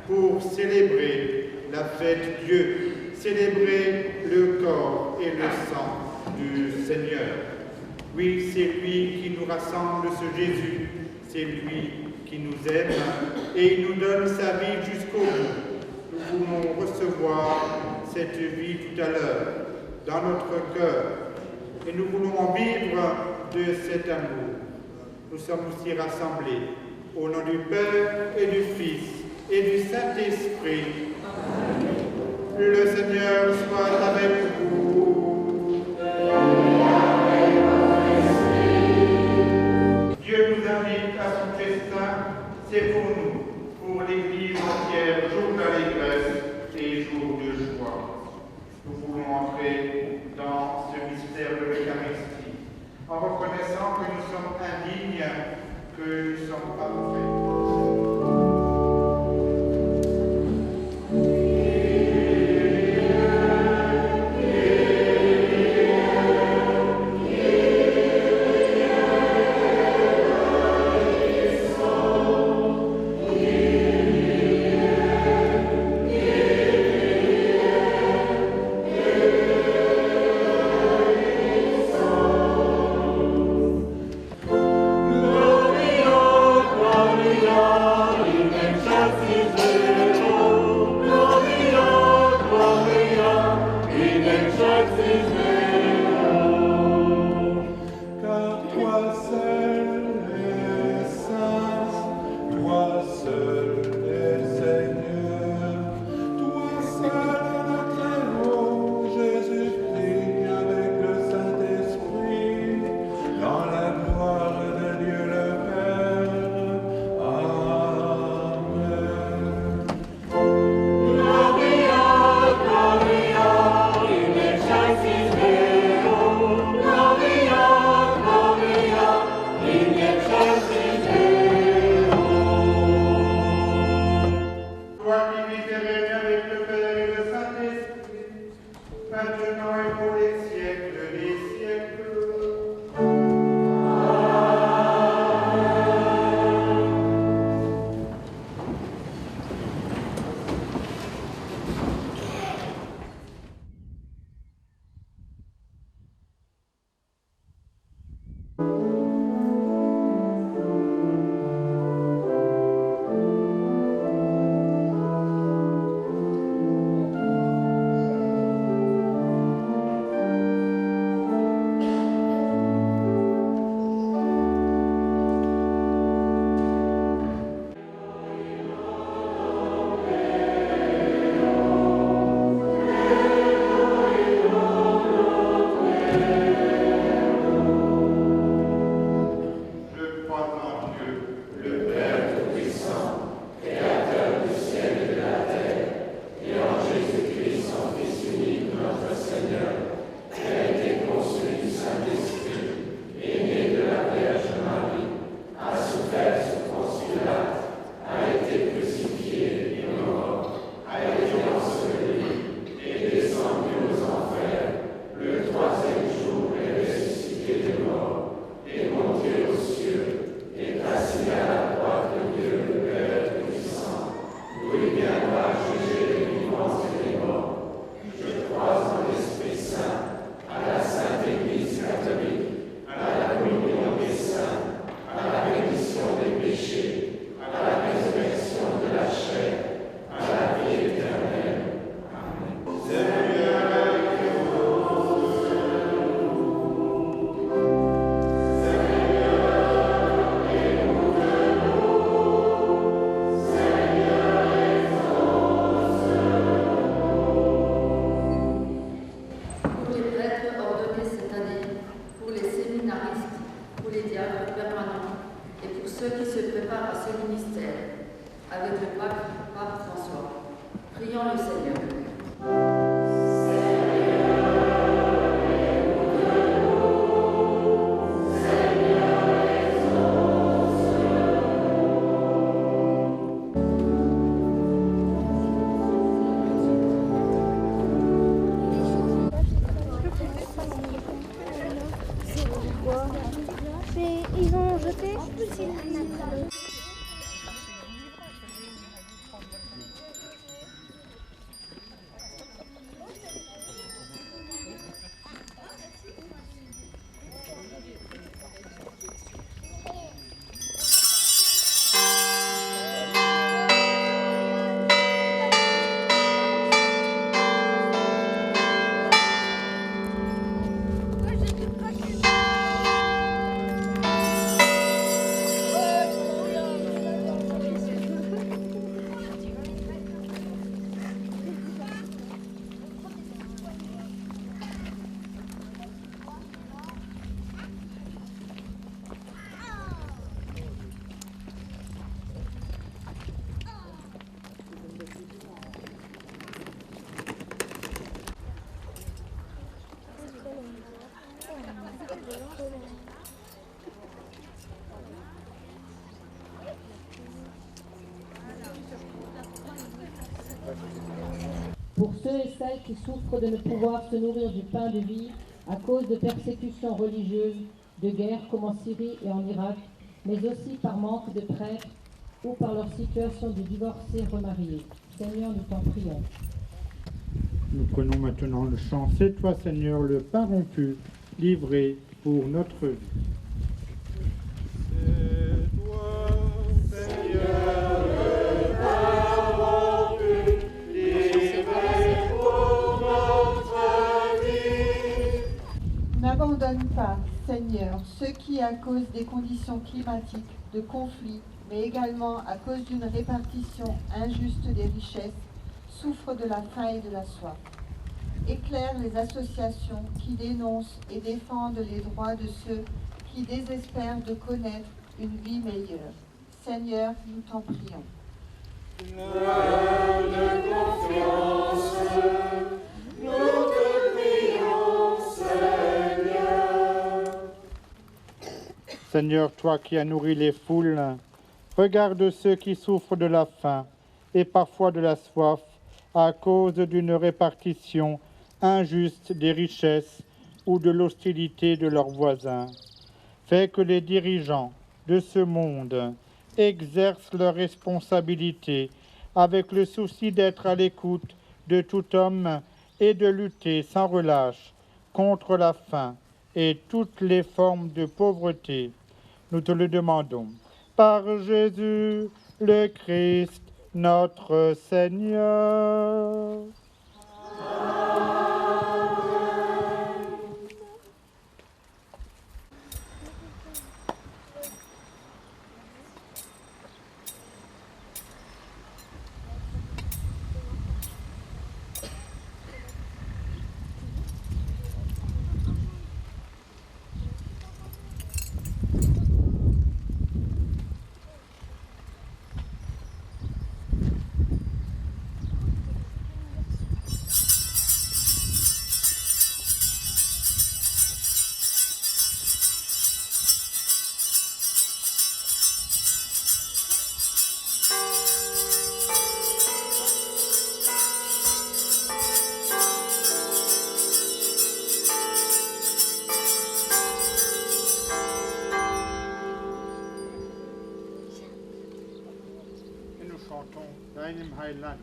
Pour célébrer la fête Dieu, célébrer le corps et le sang du Seigneur. Oui, c'est lui qui nous rassemble, ce Jésus, c'est lui qui nous aime et il nous donne sa vie jusqu'au bout. Nous voulons recevoir cette vie tout à l'heure dans notre cœur et nous voulons en vivre de cet amour. Nous sommes aussi rassemblés au nom du Père et du Fils et du Saint-Esprit. Le Seigneur soit avec vous. Dieu nous invite à son festin, c'est pour nous, pour l'Église entière, jour d'allégresse et jour de joie. Nous voulons entrer dans ce mystère de l'Eucharistie, en reconnaissant que nous sommes indignes, que nous sommes parfaits. côté. Pour ceux et celles qui souffrent de ne pouvoir se nourrir du pain de vie à cause de persécutions religieuses, de guerres comme en Syrie et en Irak, mais aussi par manque de prêtres ou par leur situation de divorcés remariés. Seigneur, nous t'en prions. Nous prenons maintenant le chant « C'est toi, Seigneur, le pain rompu, livré pour notre vie ». N'abandonne pas, Seigneur, ceux qui, à cause des conditions climatiques, de conflits, mais également à cause d'une répartition injuste des richesses, souffrent de la faim et de la soif. Éclaire les associations qui dénoncent et défendent les droits de ceux qui désespèrent de connaître une vie meilleure. Seigneur, nous t'en prions. Plein de confiance, nous te prions, Seigneur. Seigneur, toi qui as nourri les foules, regarde ceux qui souffrent de la faim et parfois de la soif à cause d'une répartition injuste des richesses ou de l'hostilité de leurs voisins. Fais que les dirigeants de ce monde exercent leurs responsabilités avec le souci d'être à l'écoute de tout homme et de lutter sans relâche contre la faim et toutes les formes de pauvreté. Nous te le demandons par Jésus le Christ, notre Seigneur. Deinem Heiland.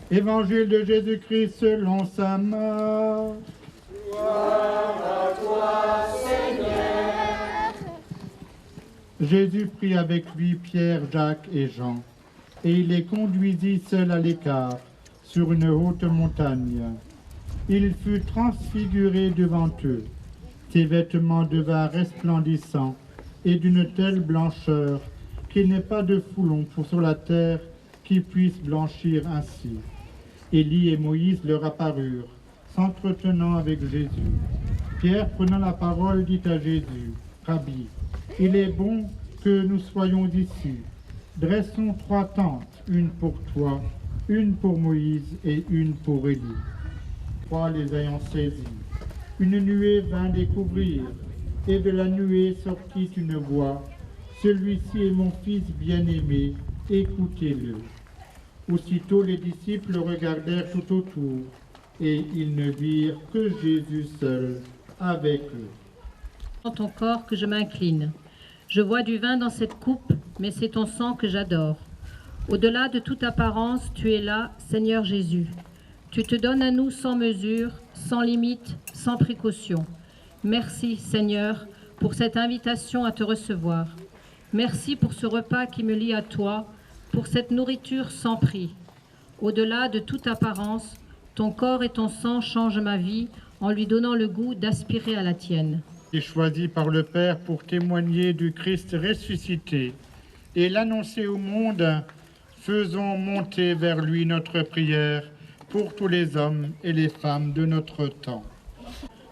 Évangile de Jésus-Christ selon saint Marc. Gloire à toi, Seigneur. Jésus prit avec lui Pierre, Jacques et Jean, et il les conduisit seuls à l'écart, sur une haute montagne. Il fut transfiguré devant eux. Ses vêtements devinrent resplendissants et d'une telle blancheur qu'il n'est pas de foulon sur la terre qui puisse blanchir ainsi. Élie et Moïse leur apparurent, s'entretenant avec Jésus. Pierre, prenant la parole, dit à Jésus, « Rabbi, il est bon que nous soyons ici. Dressons 3 tentes, une pour toi, une pour Moïse et une pour Élie. » 3 les ayant saisis. Une nuée vint les couvrir, et de la nuée sortit une voix. « Celui-ci est mon fils bien-aimé, écoutez-le. » Aussitôt les disciples regardèrent tout autour, et ils ne virent que Jésus seul avec eux. Dans ton corps que je m'incline. Je vois du vin dans cette coupe, mais c'est ton sang que j'adore. Au-delà de toute apparence, tu es là, Seigneur Jésus. Tu te donnes à nous sans mesure, sans limite, sans précaution. Merci, Seigneur, pour cette invitation à te recevoir. Merci pour ce repas qui me lie à toi, pour cette nourriture sans prix. Au-delà de toute apparence, ton corps et ton sang changent ma vie en lui donnant le goût d'aspirer à la tienne. Et choisi par le Père pour témoigner du Christ ressuscité et l'annoncer au monde, faisons monter vers lui notre prière pour tous les hommes et les femmes de notre temps.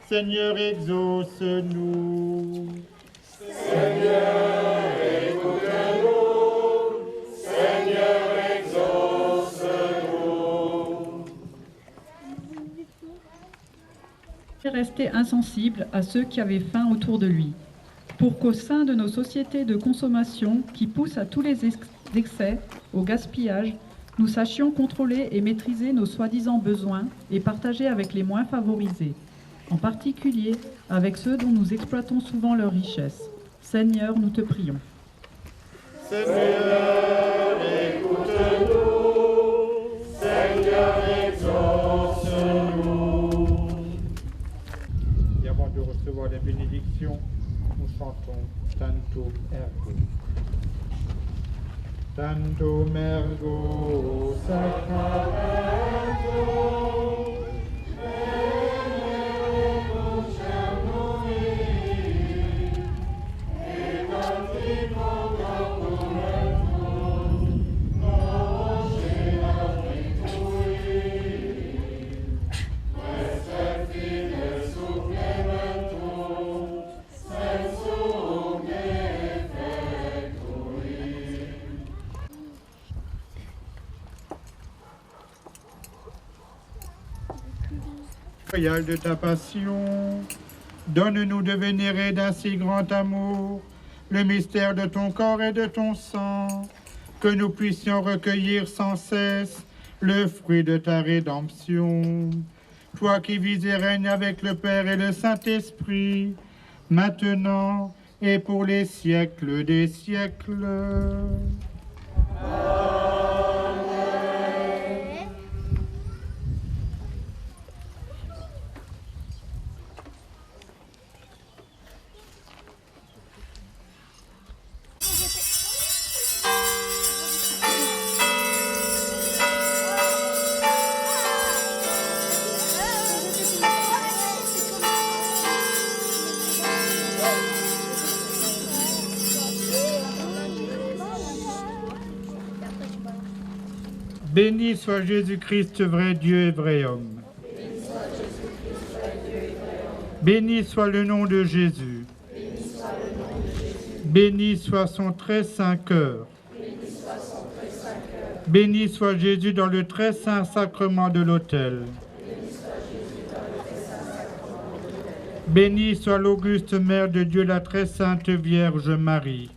Seigneur, exauce-nous. Seigneur, écoute-nous. Seigneur, exauce-nous. Rester insensible à ceux qui avaient faim autour de lui, pour qu'au sein de nos sociétés de consommation qui poussent à tous les excès, au gaspillage, nous sachions contrôler et maîtriser nos soi-disant besoins et partager avec les moins favorisés, en particulier avec ceux dont nous exploitons souvent leur richesse. Seigneur, nous te prions. Seigneur, écoute-nous. Seigneur, exauce-nous. Et avant de recevoir les bénédictions, nous chantons Tantum Ergo. Tantum Ergo Sacramento. De ta passion, donne-nous de vénérer d'un si grand amour le mystère de ton corps et de ton sang, que nous puissions recueillir sans cesse le fruit de ta rédemption. Toi qui vis et règnes avec le Père et le Saint-Esprit, maintenant et pour les siècles des siècles. Béni soit Jésus-Christ, vrai Dieu et vrai homme. Béni soit le nom de Jésus. Béni soit son très saint cœur. Béni soit Jésus dans le très saint sacrement de l'autel. Béni soit l'auguste Mère de Dieu, la très sainte Vierge Marie.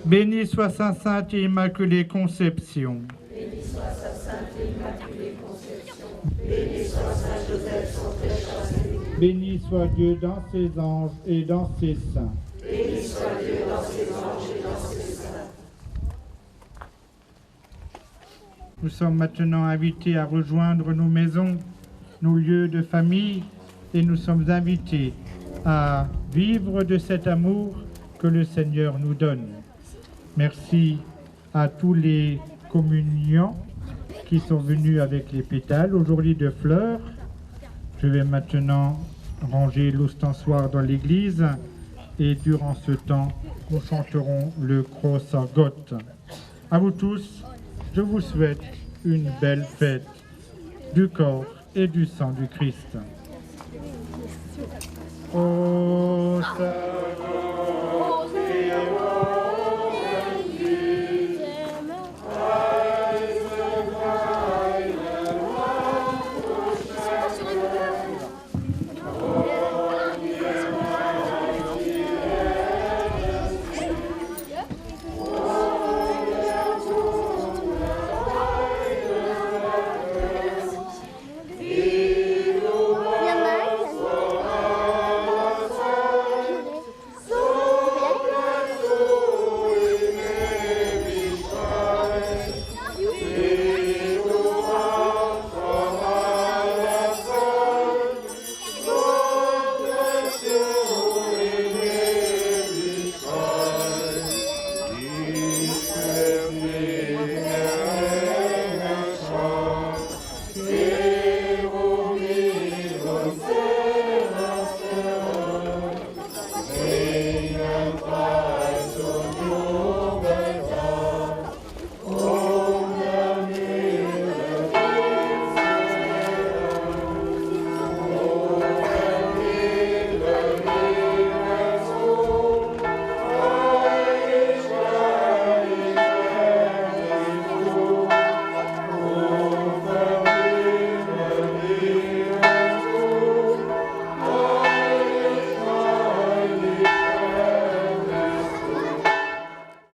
Béni soit sa sainte et immaculée conception. Béni soit sa sainte et immaculée conception. Béni soit Saint Joseph, son très chaste. Béni soit Dieu dans ses anges et dans ses saints. Béni soit Dieu dans ses anges et dans ses saints. nous sommes maintenant invités à rejoindre nos maisons, nos lieux de famille, et nous sommes invités à vivre de cet amour que le Seigneur nous donne. Merci à tous les communiants qui sont venus avec les pétales aujourd'hui de fleurs. Je vais maintenant ranger l'ostensoir dans l'église et durant ce temps, nous chanterons le Cross-Argot. À vous tous, je vous souhaite une belle fête du corps et du sang du Christ. Au